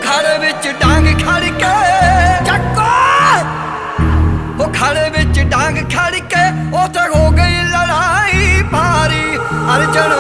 खाड़े विच डांग खड़ के चक्को वो खाड़े विच डांग खड़ के उते हो गई लड़ाई भारी। अर्जन